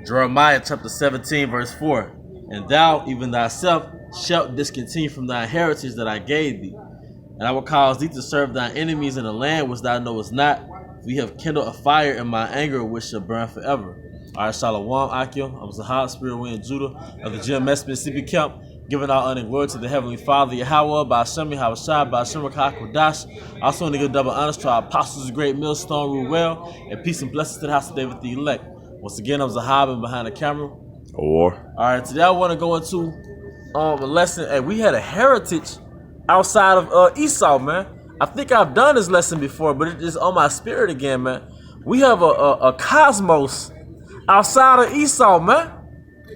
Jeremiah chapter 17, verse 4. And thou, even thyself, shalt discontinue from thy heritage that I gave thee. And I will cause thee to serve thine enemies in a land which thou knowest not. We have kindled a fire in my anger which shall burn forever. All right, Shalom, Akim. I'm Zahad, Spirit Wind Judah of the GMS Mississippi Camp, giving our honor and glory to the Heavenly Father, Yahweh, by Hashem, Yahushua, by Hashem, Kodash. Also want to give double honors to our apostles, Great Millstone, Ruel, and peace and blessings to the house of David the elect. Once again, I'm Zahab and behind the camera. All right, today I want to go into a lesson. Hey, we had a heritage outside of Esau, man. I think I've done this lesson before, but it's on my spirit again, man. We have a cosmos outside of Esau, man.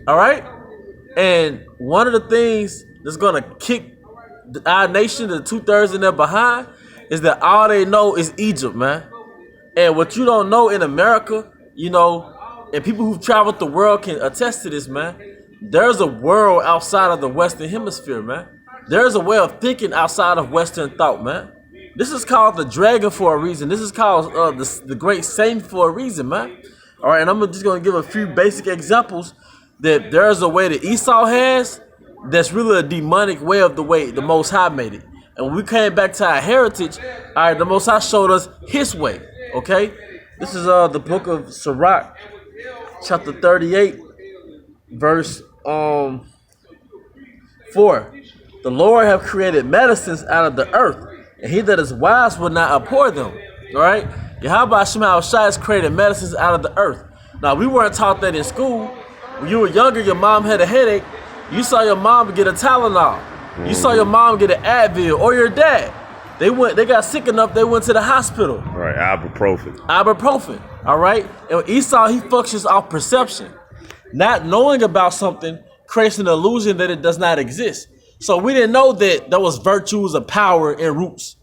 All right? And one of the things that's going to kick our nation to 2/3 in their behind is that all they know is Egypt, man. And what you don't know in America, you know, and people who've traveled the world can attest to this, man. There's a world outside of the Western Hemisphere, man. There's a way of thinking outside of Western thought, man. This is called the dragon for a reason. This is called the great Satan for a reason, man. All right, and I'm just going to give a few basic examples that there's a way that Esau has that's really a demonic way of the way the Most High made it. And when we came back to our heritage, all right, the Most High showed us his way, okay? This is the book of Sirach, chapter 38, verse 4. The Lord have created medicines out of the earth, and he that is wise will not abhor them. All right? Yahweh Shema Shai has created medicines out of the earth. Now, we weren't taught that in school. When you were younger, your mom had a headache. You saw your mom get a Tylenol. You saw your mom get an Advil, or your dad. They got sick enough, they went to the hospital. right, ibuprofen. All right? And Esau, he functions off perception. Not knowing about something creates an illusion that it does not exist. So we didn't know that there was virtues of power in roots.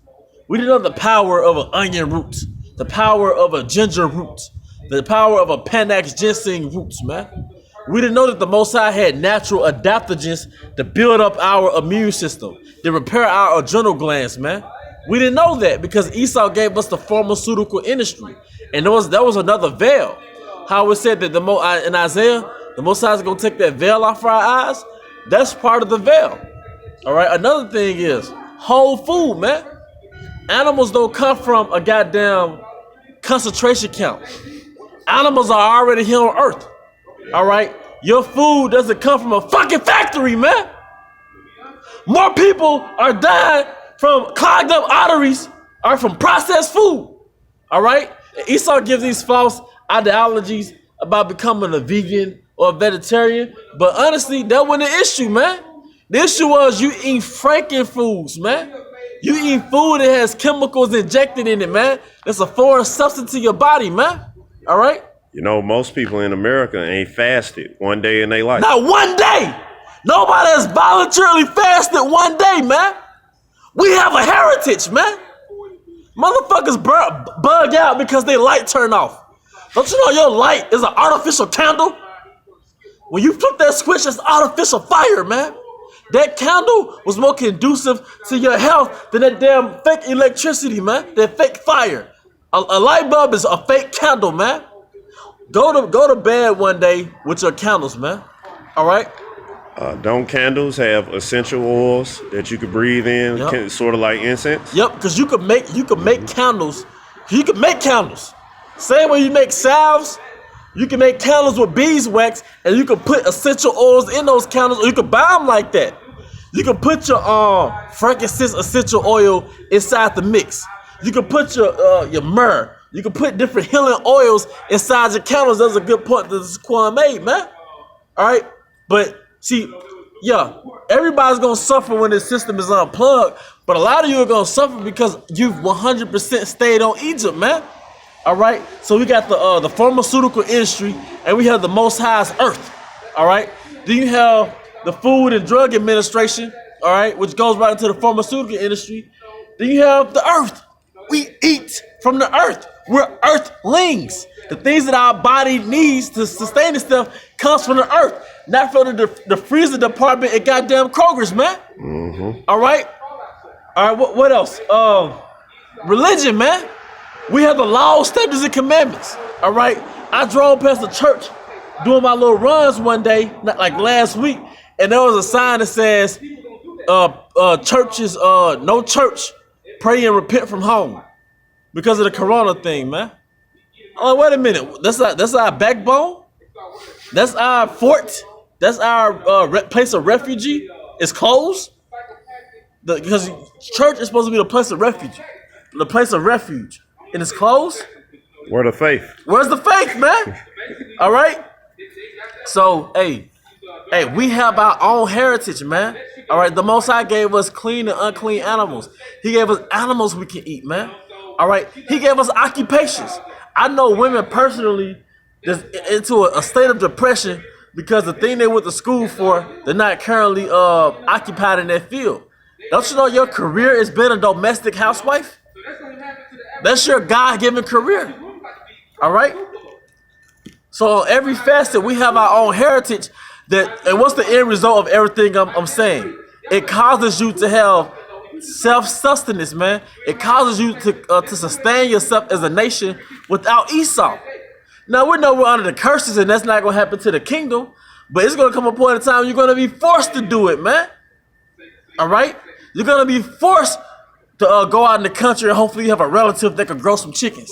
We didn't know the power of an onion root, the power of a ginger root, the power of a Panax ginseng roots, man. We didn't know that the Most High had natural adaptogens to build up our immune system, to repair our adrenal glands, man. We didn't know that because Esau gave us the pharmaceutical industry. And that was another veil. How it said that in Isaiah, the Most High is going to take that veil off our eyes. That's part of the veil. All right, another thing is whole food, man. Animals don't come from a goddamn concentration camp. Animals are already here on earth. All right, your food doesn't come from a fucking factory, man. More people are dying from clogged up arteries or from processed food. All right, Esau gives these false ideologies about becoming a vegan or a vegetarian, but honestly, that wasn't the issue, man. The issue was you eat Franken foods, man. You eat food that has chemicals injected in it, man. It's a foreign substance to your body, man. All right? You know, most people in America ain't fasted one day in their life. Not one day. Nobody has voluntarily fasted one day, man. We have a heritage, man. Motherfuckers bug out because their light turned off. Don't you know your light is an artificial candle? When you flip that switch, it's artificial fire, man. That candle was more conducive to your health than that damn fake electricity, man. That fake fire. A light bulb is a fake candle, man. Go to bed one day with your candles, man. All right? Don't candles have essential oils that you could breathe in, Yep. sort of like incense? Yep, because you could make candles. You could make candles. Same way you make salves. You can make candles with beeswax, and you can put essential oils in those candles, or you can buy them like that. You can put your frankincense essential oil inside the mix. You can put your myrrh. You can put different healing oils inside your candles. That's a good point that this Quan made, man. All right, but see, yeah, everybody's gonna suffer when this system is unplugged, but a lot of you are gonna suffer because you've 100% stayed on Egypt, man. All right, so we got the pharmaceutical industry, and we have the Most High's earth. All right, then you have the Food and Drug Administration. All right, which goes right into the pharmaceutical industry. Then you have the earth. We eat from the earth. We're earthlings. The things that our body needs to sustain itself comes from the earth, not from the freezer department at goddamn Kroger's, man. Mm-hmm. All right. What else? Religion, man. We have the laws, statutes, and commandments. All right. I drove past the church doing my little runs one day, not like last week, and there was a sign that says, churches, no church, pray and repent from home because of the corona thing, man. Oh, wait a minute. That's our backbone. That's our fort. That's our place of refugee. It's closed because church is supposed to be the place of refuge, and it's closed. Where the faith? Where's the faith, man? All right. So, hey, we have our own heritage, man. All right. The Most High gave us clean and unclean animals. He gave us animals we can eat, man. All right. He gave us occupations. I know women personally that's into a state of depression because the thing they went to school for, they're not currently occupied in that field. Don't you know your career is being a domestic housewife? That's your God-given career. All right? So on every facet, we have our own heritage. And what's the end result of everything I'm saying? It causes you to have self-sustenance, man. It causes you to sustain yourself as a nation without Esau. Now, we know we're under the curses, and that's not going to happen to the kingdom, but it's going to come a point in time you're going to be forced to do it, man. All right? You're going to be forced to go out in the country, and hopefully you have a relative that can grow some chickens.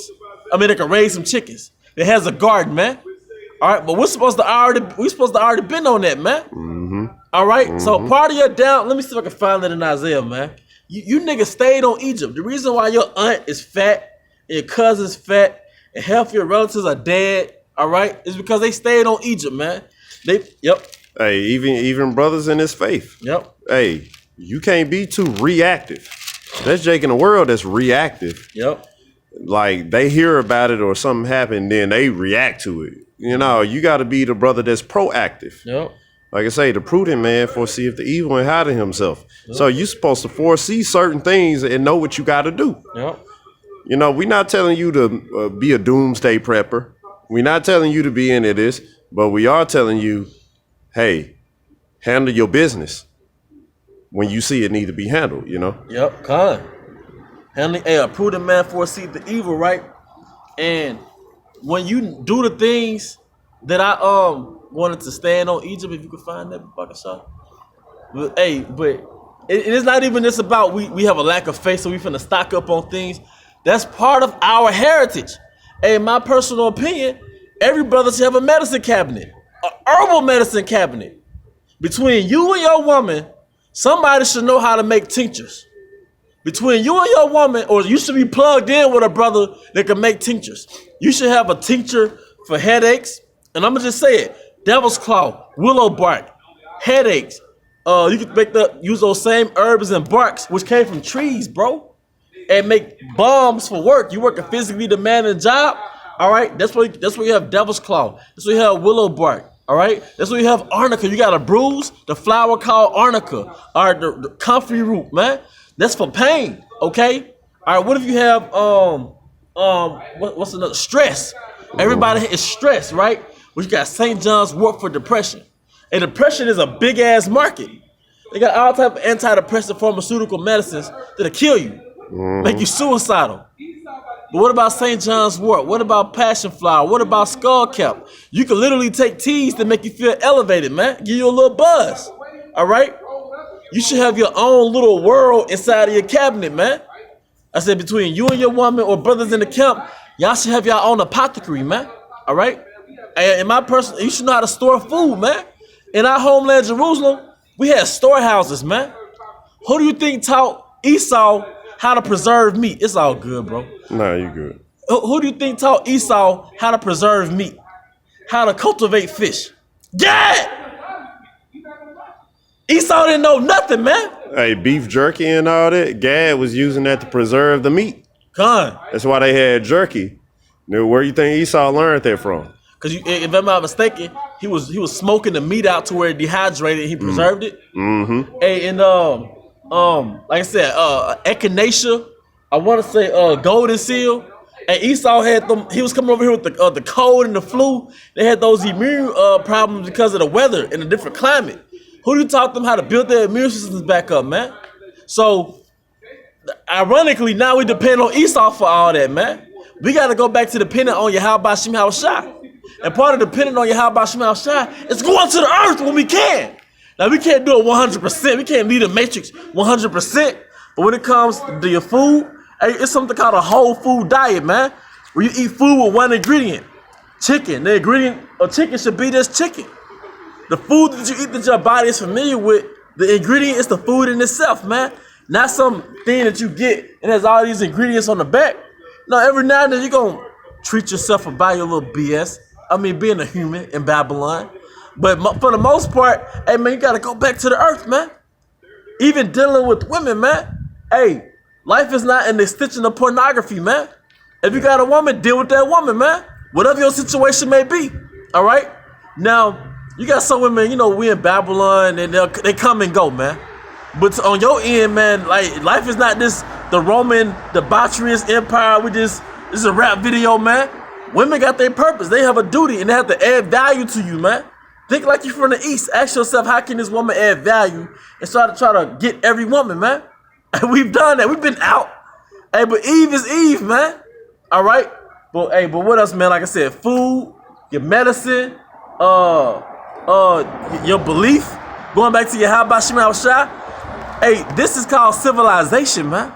That can raise some chickens. That has a garden, man. All right? But we're supposed to already been on that, man. Mm-hmm. All right? Mm-hmm. So part of your down, let me see if I can find that in Isaiah, man. You niggas stayed on Egypt. The reason why your aunt is fat, and your cousin's fat, and half your relatives are dead, all right, is because they stayed on Egypt, man. Hey, even brothers in this faith. Yep. Hey, you can't be too reactive. That's Jake in the world that's reactive. Yep. Like they hear about it or something happened, then they react to it. You know, you got to be the brother that's proactive. Yep. Like I say, the prudent man foreseeth the evil and hiding himself. Yep. So you're supposed to foresee certain things and know what you got to do. Yep. You know, we're not telling you to be a doomsday prepper. We're not telling you to be into this, but we are telling you, hey, handle your business when you see it need to be handled, you know? Yep, a prudent man foresee the evil, right? And when you do the things that I wanted to stand on Egypt, if you could find that fucking shot. But it is not even just about we have a lack of faith, so we finna stock up on things. That's part of our heritage. In my personal opinion, every brother should have a medicine cabinet, an herbal medicine cabinet. Between you and your woman, somebody should know how to make tinctures. Between you and your woman, or you should be plugged in with a brother that can make tinctures. You should have a tincture for headaches, and I'm gonna just say it: devil's claw, willow bark, headaches. You can use those same herbs and barks, which came from trees, bro. And make bombs for work. You work a physically demanding job, all right? That's where you have devil's claw. That's where you have willow bark, all right? That's where you have arnica. You got a bruise, the flower called arnica, or the comfrey root, man. That's for pain, okay? All right, what if you have what's another? Stress. Everybody is stressed, right? Well, you got St. John's wort for depression. And depression is a big ass market. They got all type of antidepressant pharmaceutical medicines that'll kill you. Make you suicidal. But what about St. John's wort? What about passion flower? What about skullcap? You can literally take teas that make you feel elevated, man. Give you a little buzz. All right? You should have your own little world inside of your cabinet, man. I said between you and your woman or brothers in the camp, y'all should have your own apothecary, man. All right? And in my person, you should know how to store food, man. In our homeland, Jerusalem, we had storehouses, man. Who do you think taught Esau how to preserve meat? It's all good, bro. Nah, you good. Who do you think taught Esau how to preserve meat? How to cultivate fish? Gad! Esau didn't know nothing, man. Hey, beef jerky and all that, Gad was using that to preserve the meat. That's why they had jerky. Now, where you think Esau learned that from? Because if I'm not mistaken, he was smoking the meat out to where it dehydrated and he preserved it. Mm-hmm. Hey, and like I said, echinacea, I want to say golden seal, and Esau had them. He was coming over here with the cold and the flu. They had those immune problems because of the weather in a different climate. Who do you taught them how to build their immune systems back up, man? So, ironically, now we depend on Esau for all that, man. We got to go back to depending on Yahweh Shem Shah. And part of depending on Yahweh Shema Shai is going to the earth when we can. Now, we can't do it 100%. We can't leave the matrix 100%. But when it comes to your food, hey, it's something called a whole food diet, man. Where you eat food with one ingredient, chicken. The ingredient of chicken should be this chicken. The food that you eat that your body is familiar with, the ingredient is the food in itself, man. Not some thing that you get and has all these ingredients on the back. No, every now and then you're going to treat yourself and buy your little BS. I mean, being a human in Babylon. But for the most part, hey, man, you got to go back to the earth, man. Even dealing with women, man. Hey, life is not an extension of pornography, man. If you got a woman, deal with that woman, man. Whatever your situation may be, all right? Now, you got some women, you know, we in Babylon, and they come and go, man. But on your end, man, like, life is not this, the Roman debaucherous empire. This is a rap video, man. Women got their purpose. They have a duty, and they have to add value to you, man. Think like you're from the East. Ask yourself, how can this woman add value? And try to get every woman, man. We've done that. We've been out. Hey, but Eve is Eve, man. All right? But what else, man? Like I said, food, your medicine, your belief, going back to your Yahweh Shema Shai. Hey, this is called civilization, man.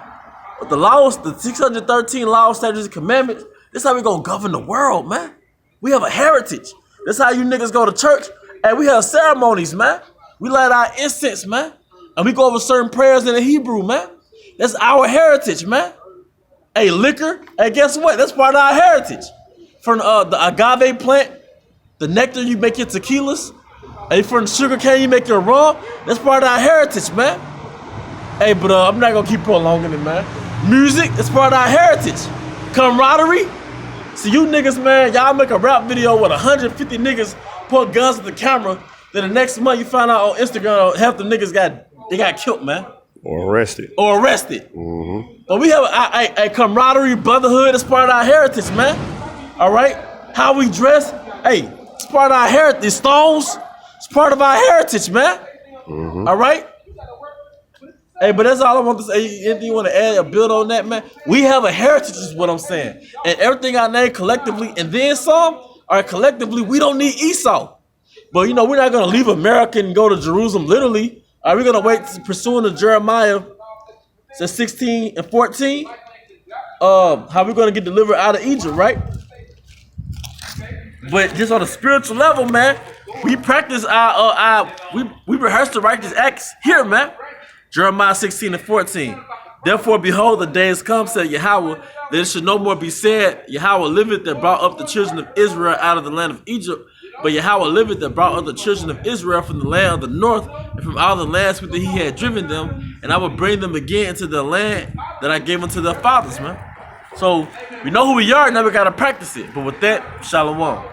But the laws, the 613 laws, statutes, and commandments, this is how we gonna govern the world, man. We have a heritage. This how you niggas go to church. And we have ceremonies, man. We light our incense, man. And we go over certain prayers in the Hebrew, man. That's our heritage, man. Hey, liquor, hey, guess what? That's part of our heritage. From the agave plant, the nectar, you make your tequilas. Hey, from the sugar cane, you make your rum. That's part of our heritage, man. Hey, but I'm not gonna keep prolonging it, man. Music is part of our heritage. Camaraderie. See, you niggas, man, y'all make a rap video with 150 niggas point guns at the camera. Then the next month you find out on Instagram half the niggas got killed, man. Or arrested. Mm-hmm. But we have a camaraderie, brotherhood. It's part of our heritage, man. All right? How we dress, hey, it's part of our heritage. Stones, it's part of our heritage, man. Mm-hmm. All right? Hey, but that's all I want to say. Anything you want to add or build on that, man? We have a heritage is what I'm saying. And everything I name collectively and then some, all right, collectively, we don't need Esau. But, you know, we're not going to leave America and go to Jerusalem, literally. Are we going to wait pursuing the Jeremiah 16 and 14? How we going to get delivered out of Egypt, right? But just on a spiritual level, man, we practice we rehearse the righteous acts here, man. Jeremiah 16 and 14. Therefore, behold, the days come, said Yahweh, that it should no more be said, Yahweh liveth that brought up the children of Israel out of the land of Egypt. But Yahweh liveth that brought up the children of Israel from the land of the north and from all the lands whither he had driven them, and I will bring them again into the land that I gave unto their fathers, man. So we know who we are, now we gotta practice it. But with that, shalom.